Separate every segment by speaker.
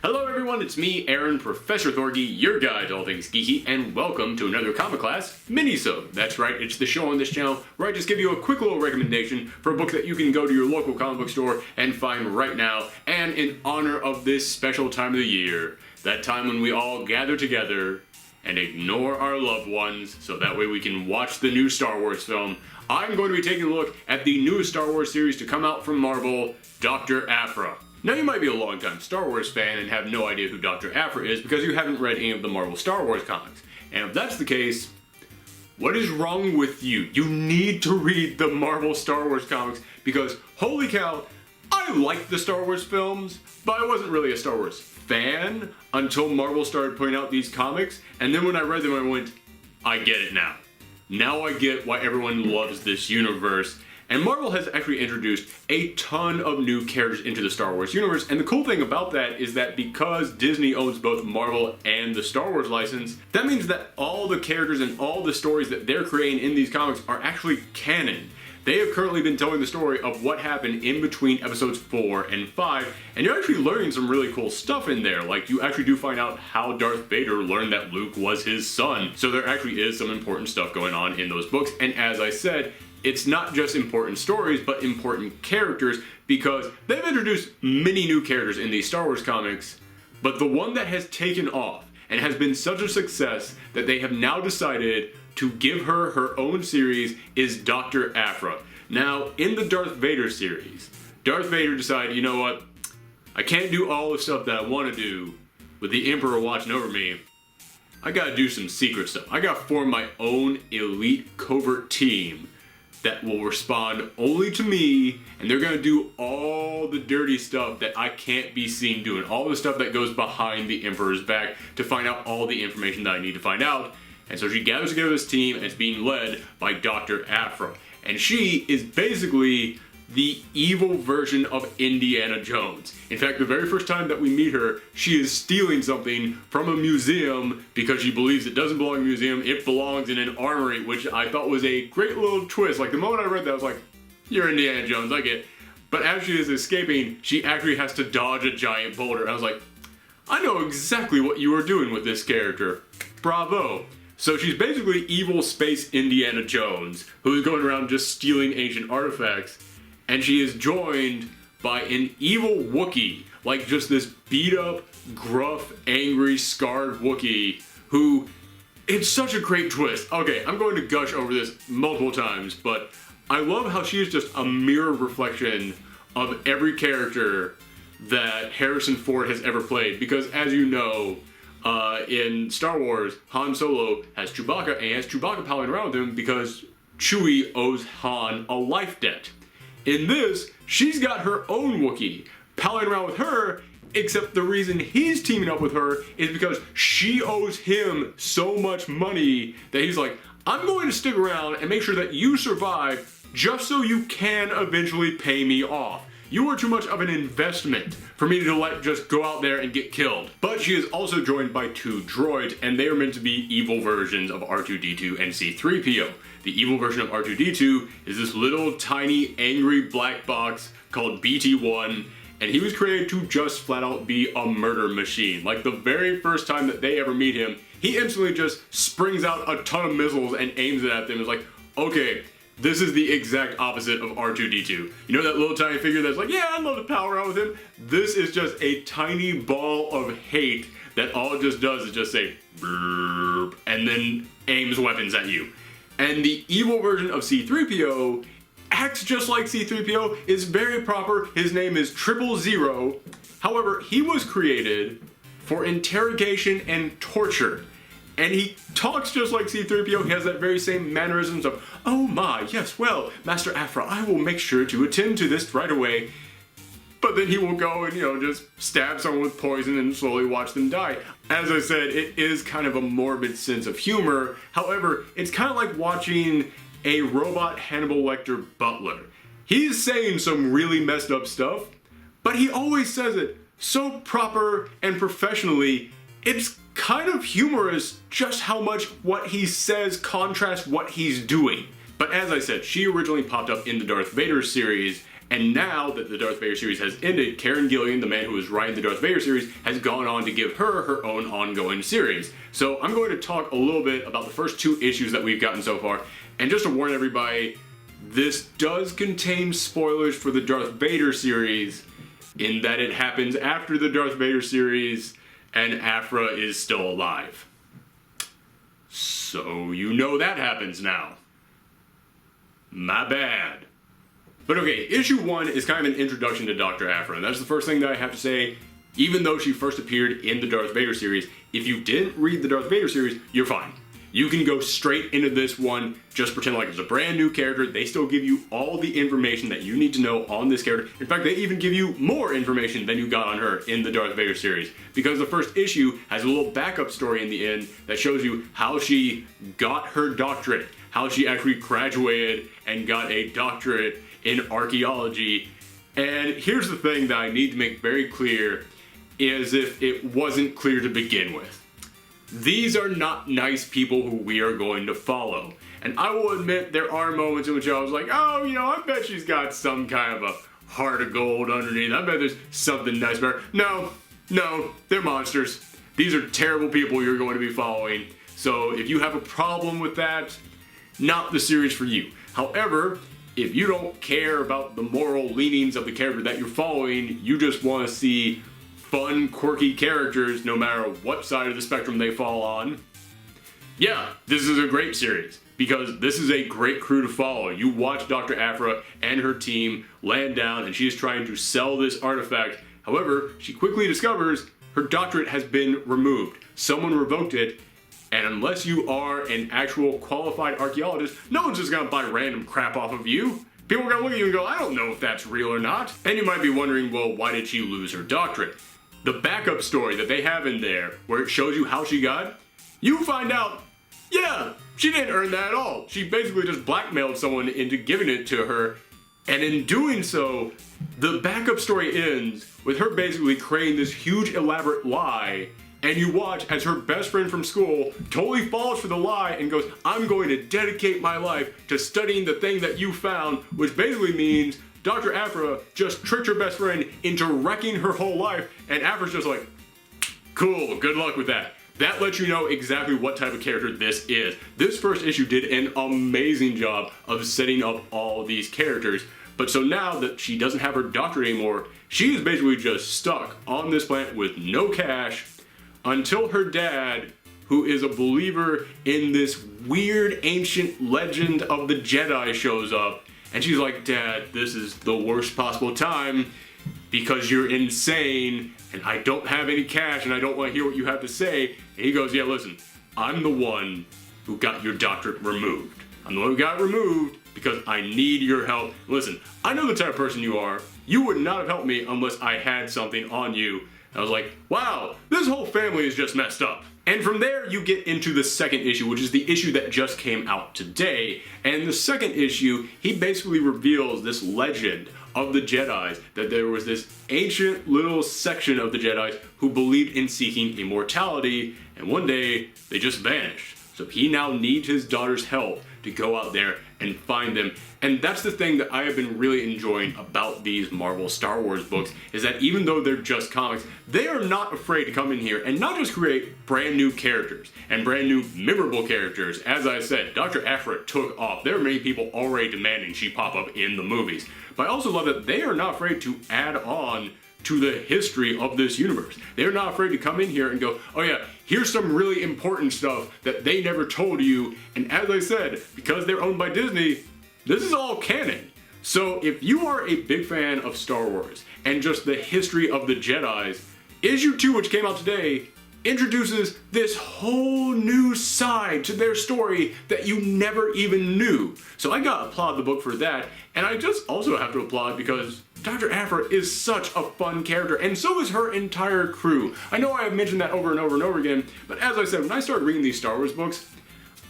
Speaker 1: Hello everyone, it's me, Aaron, Professor Thorgy, your guide to all things geeky, and welcome to another comic class Minisode. That's right, it's the show on this channel where I just give you a quick little recommendation for a book that you can go to your local comic book store and find right now, and in honor of this special time of the year, that time when we all gather together and ignore our loved ones so that way we can watch the new Star Wars film, I'm going to be taking a look at the newest Star Wars series to come out from Marvel, Dr. Aphra. Now you might be a longtime Star Wars fan and have no idea who Dr. Aphra is because you haven't read any of the Marvel Star Wars comics. And if that's the case, what is wrong with you? You need to read the Marvel Star Wars comics because, holy cow, I liked the Star Wars films, but I wasn't really a Star Wars fan until Marvel started putting out these comics, and then when I read them I went, I get it now. Now I get why everyone loves this universe. And Marvel has actually introduced a ton of new characters into the Star Wars universe, and the cool thing about that is that because Disney owns both Marvel and the Star Wars license, that means that all the characters and all the stories that they're creating in these comics are actually canon. They have currently been telling the story of what happened in between episodes 4 and 5, and you're actually learning some really cool stuff in there. Like, you actually do find out how Darth Vader learned that Luke was his son. So there actually is some important stuff going on in those books, and as I said, it's not just important stories, but important characters, because they've introduced many new characters in these Star Wars comics, but the one that has taken off and has been such a success that they have now decided to give her her own series is Dr. Aphra. Now, in the Darth Vader series, Darth Vader decided, you know what, I can't do all the stuff that I want to do with the Emperor watching over me. I gotta do some secret stuff. I gotta form my own elite covert team that will respond only to me, and they're gonna do all the dirty stuff that I can't be seen doing, all the stuff that goes behind the Emperor's back to find out all the information that I need to find out. And so she gathers together this team, and it's being led by Dr. Aphra. And she is basically the evil version of Indiana Jones. In fact, the very first time that we meet her, she is stealing something from a museum because she believes it doesn't belong in a museum, it belongs in an armory, which I thought was a great little twist. Like, the moment I read that, I was like, you're Indiana Jones, I get it. But as she is escaping, she actually has to dodge a giant boulder. I was like, I know exactly what you were doing with this character. Bravo. So she's basically evil space Indiana Jones, who is going around just stealing ancient artifacts. And she is joined by an evil Wookiee, like just this beat up, gruff, angry, scarred Wookiee who, it's such a great twist. Okay, I'm going to gush over this multiple times, but I love how she is just a mirror reflection of every character that Harrison Ford has ever played, because as you know, in Star Wars, Han Solo has Chewbacca, and he has Chewbacca palling around with him because Chewie owes Han a life debt. In this, she's got her own Wookiee palling around with her, except the reason he's teaming up with her is because she owes him so much money that he's like, I'm going to stick around and make sure that you survive just so you can eventually pay me off. You are too much of an investment for me to let just go out there and get killed. But she is also joined by two droids, and they are meant to be evil versions of R2-D2 and C-3PO. The evil version of R2-D2 is this little tiny angry black box called BT-1, and he was created to just flat out be a murder machine. Like, the very first time that they ever meet him, he instantly just springs out a ton of missiles and aims it at them. It's like, okay, this is the exact opposite of R2-D2. You know that little tiny figure that's like, yeah, I'd love to pal around with him? This is just a tiny ball of hate that all it just does is just say, burp, and then aims weapons at you. And the evil version of C-3PO acts just like C-3PO, is very proper, his name is 000. However, he was created for interrogation and torture. And he talks just like C-3PO, he has that very same mannerisms of, oh my, yes, well, Master Aphra, I will make sure to attend to this right away. But then he will go and, just stab someone with poison and slowly watch them die. As I said, it is kind of a morbid sense of humor. However, it's kind of like watching a robot Hannibal Lecter butler. He's saying some really messed up stuff, but he always says it so proper and professionally. It's kind of humorous just how much what he says contrasts what he's doing. But as I said, she originally popped up in the Darth Vader series, And now that the Darth Vader series has ended, Karen Gillan, the man who was writing the Darth Vader series, has gone on to give her own ongoing series. So I'm going to talk a little bit about the first 2 issues that we've gotten so far. And just to warn everybody, this does contain spoilers for the Darth Vader series, in that it happens after the Darth Vader series and Aphra is still alive. So you know that happens now. My bad. But okay, issue 1 is kind of an introduction to Dr. Aphra, and that's the first thing that I have to say. Even though she first appeared in the Darth Vader series, if you didn't read the Darth Vader series, you're fine. You can go straight into this one, just pretend like it's a brand new character. They still give you all the information that you need to know on this character. In fact, they even give you more information than you got on her in the Darth Vader series, because the first issue has a little backup story in the end that shows you how she got her doctorate, how she actually graduated and got a doctorate in archaeology. And here's the thing that I need to make very clear, is if it wasn't clear to begin with. These are not nice people who we are going to follow. And I will admit there are moments in which I was like, oh, you know, I bet she's got some kind of a heart of gold underneath. I bet there's something nice about her. No, they're monsters. These are terrible people you're going to be following. So if you have a problem with that, not the series for you. However, if you don't care about the moral leanings of the character that you're following, you just want to see fun, quirky characters no matter what side of the spectrum they fall on, yeah, this is a great series, because this is a great crew to follow. You watch Dr. Aphra and her team land down, and she is trying to sell this artifact. However, she quickly discovers her doctorate has been removed. Someone revoked it, and unless you are an actual qualified archaeologist, no one's just gonna buy random crap off of you. People are gonna look at you and go, I don't know if that's real or not. And you might be wondering, well, why did she lose her doctorate? The backup story that they have in there, where it shows you how she got, you find out, yeah, she didn't earn that at all. She basically just blackmailed someone into giving it to her, and in doing so, the backup story ends with her basically creating this huge elaborate lie, and you watch as her best friend from school totally falls for the lie and goes, I'm going to dedicate my life to studying the thing that you found, which basically means Dr. Aphra just tricked her best friend into wrecking her whole life, and Aphra's just like, cool, good luck with that. That lets you know exactly what type of character this is. This first issue did an amazing job of setting up all these characters, but so now that she doesn't have her doctorate anymore, she is basically just stuck on this planet with no cash until her dad, who is a believer in this weird ancient legend of the Jedi, shows up. And she's like, Dad, this is the worst possible time because you're insane and I don't have any cash and I don't want to hear what you have to say. And he goes, yeah, listen, I'm the one who got your doctorate removed. I'm the one who got it removed because I need your help. Listen, I know the type of person you are. You would not have helped me unless I had something on you. And I was like, wow, this whole family is just messed up. And from there, you get into the second issue, which is the issue that just came out today. And in the second issue, he basically reveals this legend of the Jedi, that there was this ancient little section of the Jedi who believed in seeking immortality, and one day they just vanished. So he now needs his daughter's help to go out there and find them. And that's the thing that I have been really enjoying about these Marvel Star Wars books, is that even though they're just comics, they are not afraid to come in here and not just create brand new characters and brand new memorable characters. As I said, Dr. Aphra took off. There are many people already demanding she pop up in the movies. But I also love that they are not afraid to add on to the history of this universe. They're not afraid to come in here and go, oh yeah, here's some really important stuff that they never told you. And as I said, because they're owned by Disney, this is all canon. So if you are a big fan of Star Wars and just the history of the Jedi, issue 2, which came out today, introduces this whole new side to their story that you never even knew. So I gotta applaud the book for that, and I just also have to applaud because Dr. Aphra is such a fun character, and so is her entire crew. I know I have mentioned that over and over and over again, but as I said, when I started reading these Star Wars books,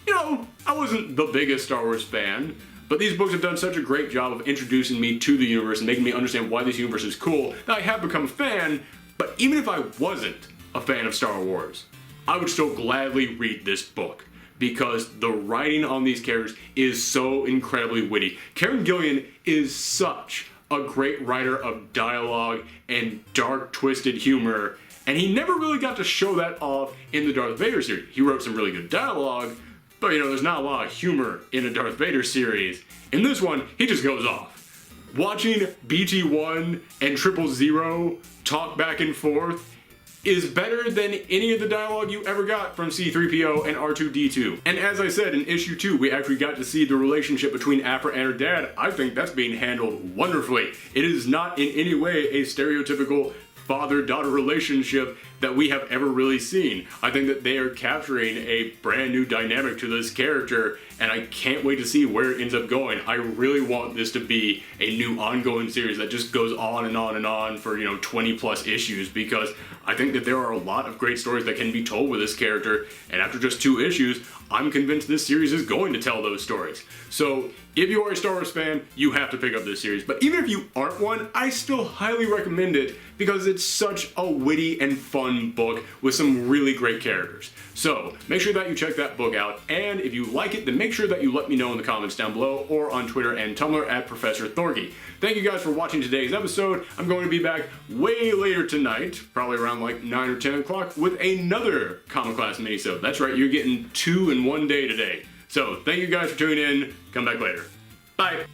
Speaker 1: you know, I wasn't the biggest Star Wars fan, but these books have done such a great job of introducing me to the universe and making me understand why this universe is cool that I have become a fan. But even if I wasn't a fan of Star Wars, I would still gladly read this book because the writing on these characters is so incredibly witty. Karen Gillan is such a great writer of dialogue and dark, twisted humor, and he never really got to show that off in the Darth Vader series. He wrote some really good dialogue, but there's not a lot of humor in a Darth Vader series. In this one, he just goes off. Watching BT-1 and 000 talk back and forth is better than any of the dialogue you ever got from C-3PO and R2-D2. And as I said, in issue 2, we actually got to see the relationship between Aphra and her dad. I think that's being handled wonderfully. It is not in any way a stereotypical father-daughter relationship that we have ever really seen. I think that they are capturing a brand new dynamic to this character, and I can't wait to see where it ends up going. I really want this to be a new ongoing series that just goes on and on and on for 20 plus issues, because I think that there are a lot of great stories that can be told with this character, and after just 2 issues, I'm convinced this series is going to tell those stories. So if you are a Star Wars fan, you have to pick up this series. But even if you aren't one, I still highly recommend it because it's such a witty and fun book with some really great characters. So make sure that you check that book out, and if you like it, then make sure that you let me know in the comments down below or on Twitter and Tumblr at Professor Thorgy. Thank you guys for watching today's episode. I'm going to be back way later tonight, probably around like 9 or 10 o'clock, with another Comic Class Minisode. That's right, you're getting 2 in one day today. So thank you guys for tuning in. Come back later. Bye.